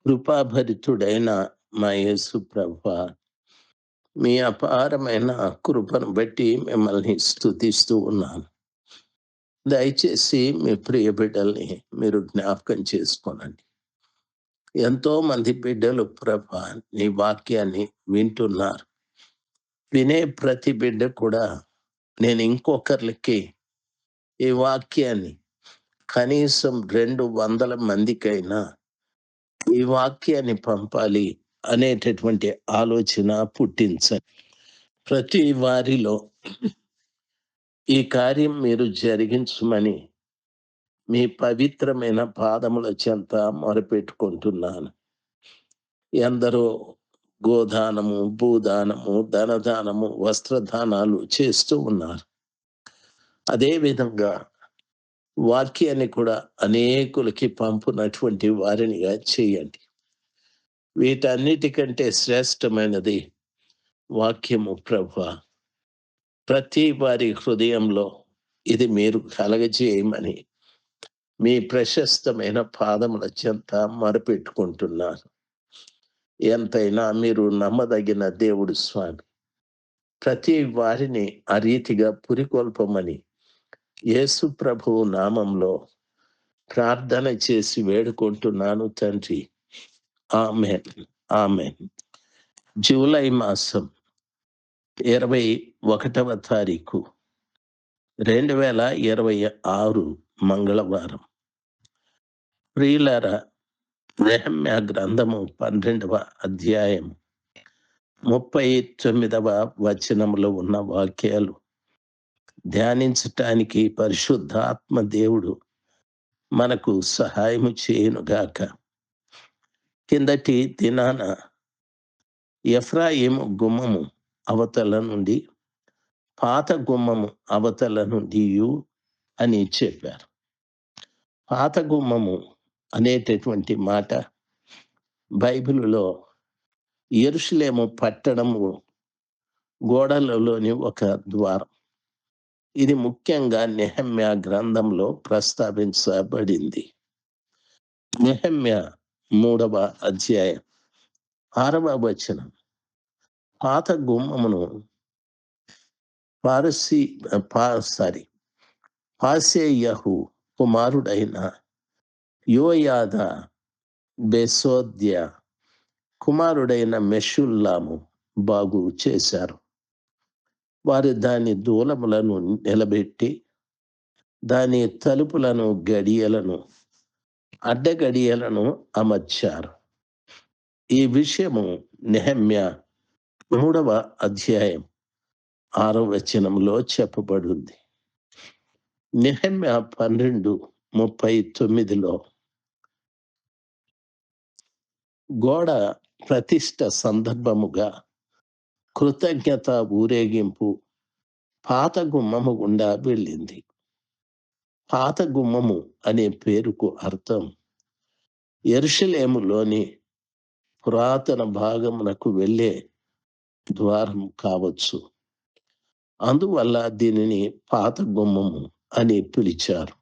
కృపాభరితుడైన మా యేసు ప్రభువా, మీ అపారమైన కృపను బట్టి మిమ్మల్ని స్తుతిస్తూ ఉన్నాను. దయచేసి మీ ప్రియ బిడ్డల్ని మీరు జ్ఞాపకం చేసుకోనండి. ఎంతో మంది బిడ్డలు ప్రభా నీ వాక్యాన్ని వింటున్నారు. వినే ప్రతి బిడ్డ కూడా నేను ఇంకొకరికి ఈ వాక్యాన్ని కనీసం 200 మందికైనా ఈ వాక్యాన్ని పంపాలి అనేటటువంటి ఆలోచన పుట్టించండి. ప్రతి వారిలో ఈ కార్యం మీరు జరిగించమని మీ పవిత్రమైన పాదముల చెంత మొరపెట్టుకుంటున్నాను. ఎందరో గోదానము, భూదానము, ధనదానము, వస్త్రదానాలు చేస్తూ ఉన్నారు. అదేవిధంగా వాక్యాన్ని కూడా అనేకులకి పంపునటువంటి వారినిగా చేయండి. వీటన్నిటికంటే శ్రేష్టమైనది వాక్యము ప్రభువా. ప్రతి వారి హృదయంలో ఇది మీరు కలగజేయమని మీ ప్రశస్తమైన పాదముల చెంత మొరపెట్టుకుంటున్నాను. ఎంతైనా మీరు నమ్మదగిన దేవుడు స్వామి. ప్రతి వారిని ఆ రీతిగా పురికొల్పమని యేసు ప్రభువు నామంలో ప్రార్థన చేసి వేడుకుంటున్నాను తండ్రి. ఆమేన్. ఆమేన్. జూలై మాసం 21వ తారీఖు 2026 మంగళవారం. ప్రియులారా, నెహెమ్యా గ్రంథము 12వ అధ్యాయం 39వ వచనములో ఉన్న వాక్యాలు ధ్యానించటానికి పరిశుద్ధాత్మ దేవుడు మనకు సహాయము చేయునుగాక. కిందటి దినాన ఎఫ్రాయిము గుమ్మము అవతల నుండి, పాత గుమ్మము అవతల నుండి అని చెప్పారు. పాత గుమ్మము అనేటటువంటి మాట బైబిలులో యెరూషలేము పట్టణము గోడలలోని ఒక ద్వారం. ఇది ముఖ్యంగా నెహెమ్యా గ్రంథంలో ప్రస్తావించబడింది. నెహెమ్యా 3వ అధ్యాయం 6వ వచనం. పాత గుమ్మమును పాసేయహు కుమారుడైన యోయాద బెసోద్య కుమారుడైన మెషుల్లాము బాగు చేశారు. వారు దాని దూలములను నిలబెట్టి దాని తలుపులను, గడియలను, అడ్డగడియలను అమర్చారు. ఈ విషయము నెహెమ్యా 3వ అధ్యాయం 6వ వచనంలో చెప్పబడింది. నెహెమ్యా 12:39లో గోడ ప్రతిష్ఠ సందర్భముగా కృతజ్ఞత ఊరేగింపు పాత గుమ్మము గుండా వెళ్ళింది. పాత గుమ్మము అనే పేరుకు అర్థం యెరూషలేములోని పురాతన భాగమునకు వెళ్ళే ద్వారం కావచ్చు. అందువల్ల దీనిని పాత గుమ్మము అని పిలిచారు.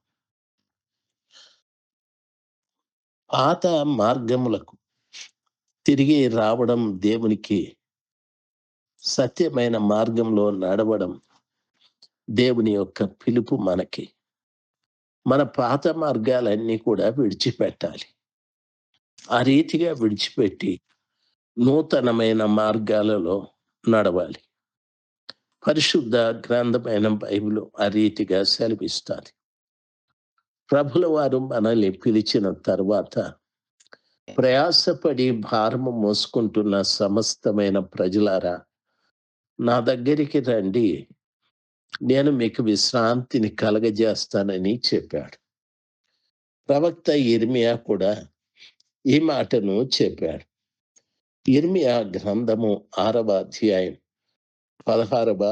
పాత మార్గములకు తిరిగి రావడం, దేవునికి సత్యమైన మార్గంలో నడవడం దేవుని యొక్క పిలుపు మనకి. మన పాత మార్గాలన్నీ కూడా విడిచిపెట్టాలి. ఆ రీతిగా విడిచిపెట్టి నూతనమైన మార్గాలలో నడవాలి. పరిశుద్ధ గ్రంథమైన బైబిలు ఆ రీతిగా సెలవిస్తారు. ప్రభుల వారు మనల్ని పిలిచిన తర్వాత ప్రయాసపడి భారము మోసుకుంటున్న సమస్తమైన ప్రజలారా, నా దగ్గరికి రండి, నేను మీకు విశ్రాంతిని కలగజేస్తానని చెప్పాడు. ప్రవక్త యిర్మీయా కూడా ఈ మాటను చెప్పాడు. యిర్మీయా గ్రంథము 6వ అధ్యాయం 16వ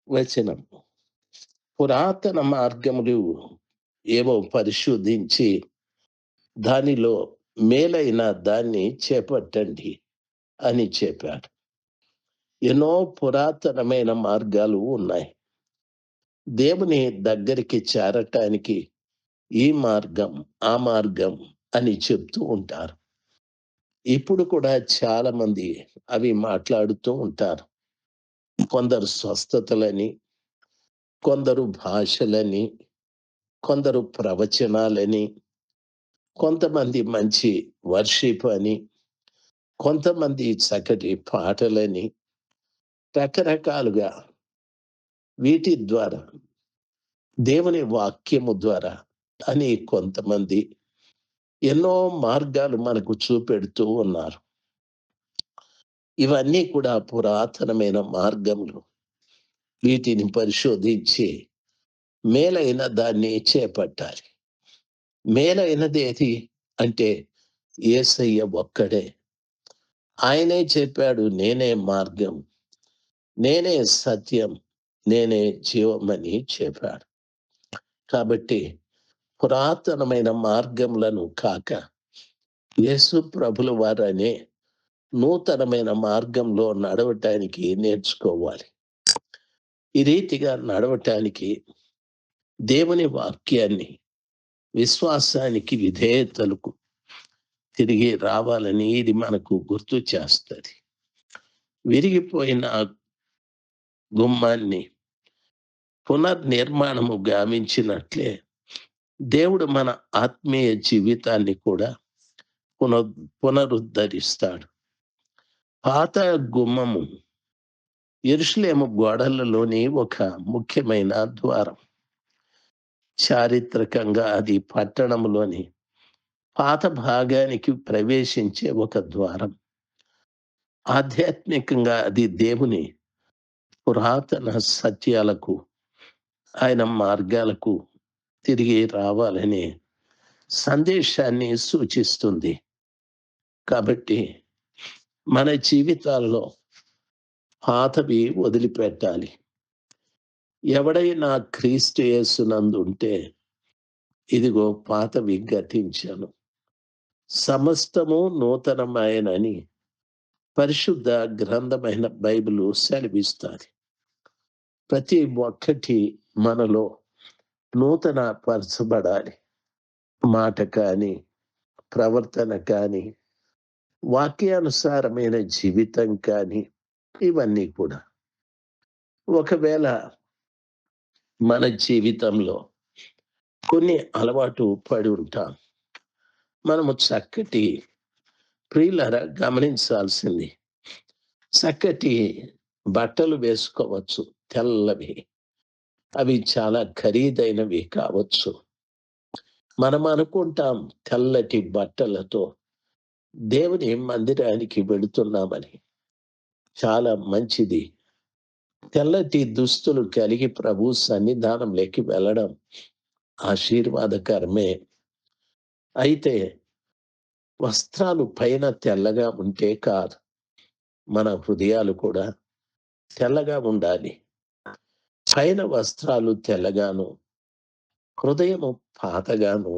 వచనం. పురాతన మార్గములు ఏవో పరిశోధించి దానిలో మేలైన దాన్ని చేపట్టండి అని చెప్పాడు. ఎన్నో పురాతనమైన మార్గాలు ఉన్నాయి. దేవుని దగ్గరికి చేరటానికి ఈ మార్గం, ఆ మార్గం అని చెప్తూ ఉంటారు. ఇప్పుడు కూడా చాలామంది అవి మాట్లాడుతూ ఉంటారు. కొందరు స్వస్థతలని, కొందరు భాషలని, కొందరు ప్రవచనాలని, కొంతమంది మంచి వర్షిప్ అని, కొంతమంది చక్కటి పాటలని, రకరకాలుగా వీటి ద్వారా దేవుని వాక్యము ద్వారా అని కొంతమంది ఎన్నో మార్గాలు మనకు చూపెడుతూ ఉన్నారు. ఇవన్నీ కూడా పురాతనమైన మార్గములు. వీటిని పరిశోధించి మేలైన దాన్ని చేపట్టాలి. మేలైనదేది అంటే యేసయ్య ఒక్కడే. ఆయనే చెప్పాడు, నేనే మార్గం, నేనే సత్యం, నేనే జీవమని చెప్పాడు. కాబట్టి పురాతనమైన మార్గములను కాక యేసు ప్రభుల వారనే నూతనమైన మార్గంలో నడవటానికి నేర్చుకోవాలి. ఈ రీతిగా నడవటానికి దేవుని వాక్యాన్ని విశ్వాసానికి విధేయతలకు తిరిగి రావాలని ఇది మనకు గుర్తు చేస్తది. విరిగిపోయిన గుమ్మాన్ని పునర్నిర్మాణము గావించినట్లే దేవుడు మన ఆత్మీయ జీవితాన్ని కూడా పున పునరుద్ధరిస్తాడు. పాత గుమ్మము యెరూషలేము గోడలలోని ఒక ముఖ్యమైన ద్వారం. చారిత్రకంగా అది పట్టణంలోని పాత భాగానికి ప్రవేశించే ఒక ద్వారం. ఆధ్యాత్మికంగా అది దేవుని పురాతన సత్యాలకు, ఆయన మార్గాలకు తిరిగి రావాలనే సందేశాన్ని సూచిస్తుంది. కాబట్టి మన జీవితాల్లో పాతవి వదిలిపెట్టాలి. ఎవడైనా క్రీస్తు యేసునందుంటే ఇదిగో పాతవి గతించెను, సమస్తము నూతనమాయెనని పరిశుద్ధ గ్రంథమైన బైబిలు సెలవిస్తాది. ప్రతి ఒక్కటి మనలో నూతన పరచబడాలి. మాట కానీ, ప్రవర్తన కానీ, వాక్యానుసారమైన జీవితం కానీ, ఇవన్నీ కూడా. ఒకవేళ మన జీవితంలో కొన్ని అలవాటు పడి ఉంటాం. మనము చక్కటి ప్రియులారా గమనించాల్సింది, చక్కటి బట్టలు వేసుకోవచ్చు, తెల్లవి. అవి చాలా ఖరీదైనవి కావచ్చు. మనం అనుకుంటాం తెల్లటి బట్టలతో దేవుని మందిరానికి వెళుతున్నామని. చాలా మంచిది. తెల్లటి దుస్తులు కలిగి ప్రభు సన్నిధానంలోకి వెళ్ళడం ఆశీర్వాదకరమే. అయితే వస్త్రాలు పైన తెల్లగా ఉంటే కాదు, మన హృదయాలు కూడా తెల్లగా ఉండాలి. పైన వస్త్రాలు తెల్లగాను, హృదయము పాతగాను,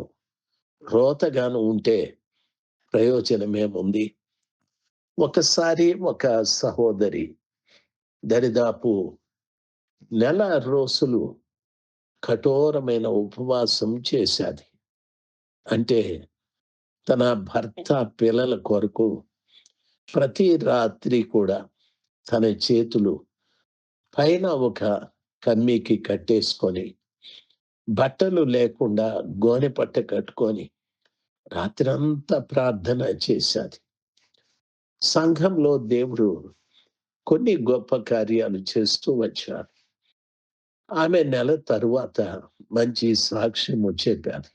రోతగాను ఉంటే ప్రయోజనమేముంది? ఒకసారి ఒక సహోదరి దరిదాపు నెల రోజులు కఠోరమైన ఉపవాసం చేశాది. అంటే తన భర్త పిల్లల కొరకు ప్రతి రాత్రి కూడా తన చేతులు పైన ఒక కమ్మీకి కట్టేసుకొని, బట్టలు లేకుండా గోనె పట్ట కట్టుకొని రాత్రంతా ప్రార్థన చేశాది. సంఘంలో దేవుడు కొన్ని గొప్ప కార్యాలు చేస్తూ వచ్చారు. ఆమె నెల తరువాత మంచి సాక్ష్యము చెప్పారు.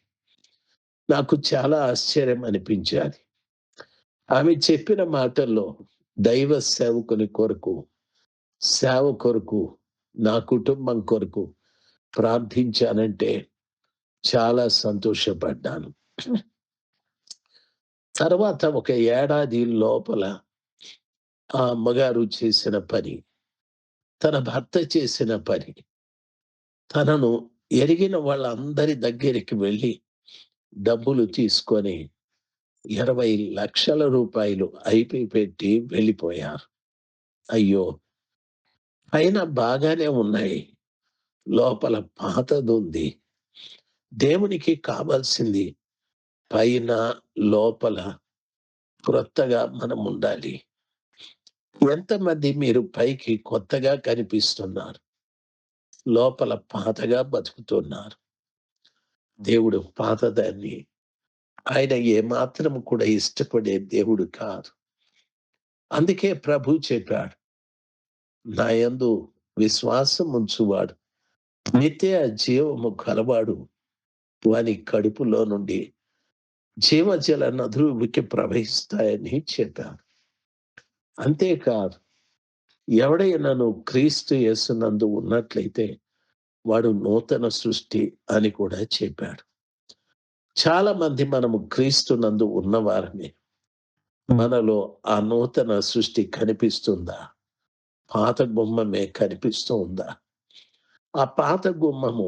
నాకు చాలా ఆశ్చర్యం అనిపించాది. ఆమె చెప్పిన మాటల్లో దైవ సేవకుని కొరకు, సేవ కొరకు, నా కుటుంబం కొరకు ప్రార్థించానంటే చాలా సంతోషపడ్డాను. తర్వాత ఒక ఏడాది లోపల ఆ అమ్మగారు చేసిన పని, తన భర్త చేసిన పని, తనను ఎరిగిన వాళ్ళందరి దగ్గరికి వెళ్ళి డబ్బులు తీసుకొని 20,00,000 రూపాయలు ఐపి పెట్టి వెళ్ళిపోయారు. అయ్యో! పైన బాగానే ఉన్నాయి, లోపల పాతదుంది. దేవునికి కావాల్సింది పైన, లోపల క్రొత్తగా మనం ఉండాలి. ఎంతమంది మీరు పైకి కొత్తగా కనిపిస్తున్నారు, లోపల పాతగా బతుకుతున్నారు? దేవుడు పాతదాన్ని ఆయన ఏమాత్రం కూడా ఇష్టపడే దేవుడు కాదు. అందుకే ప్రభు చెప్పాడు, నా యందు విశ్వాసం ఉంచువాడు నిత్య జీవము కలవాడు, వాని కడుపులో నుండి జీవజల నదులు ఉబికి ప్రవహిస్తాయని చెప్పాడు. అంతేకాదు, ఎవడైనను క్రీస్తు యేసునందు ఉన్నట్లయితే వాడు నూతన సృష్టి అని కూడా చెప్పాడు. చాలా మంది మనము క్రీస్తునందు ఉన్నవారమే. మనలో ఆ నూతన సృష్టి కనిపిస్తుందా? పాత గుమ్మమే కనిపిస్తూ ఉందా? ఆ పాత గుమ్మము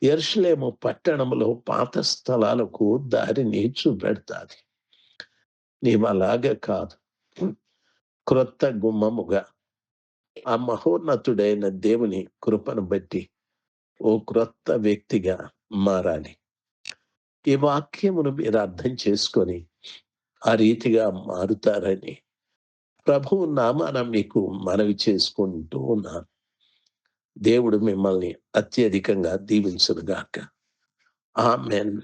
యెరూషలేము పట్టణంలో పాత స్థలాలకు దారిని చూపెడతాది. నీవలాగా కాదు. క్రొత్త గుమ్మముగా ఆ మహోన్నతుడైన దేవుని కృపను బట్టి ఓ క్రొత్త వ్యక్తిగా మారాలి. ఈ వాక్యమును మీరు అర్థం చేసుకొని ఆ రీతిగా మారుతారని ప్రభువు నామాన మీకు మనవి చేసుకుంటూ ఉన్నాను. దేవుడు మిమ్మల్ని అత్యధికంగా దీవించును గాక. ఆమేన్.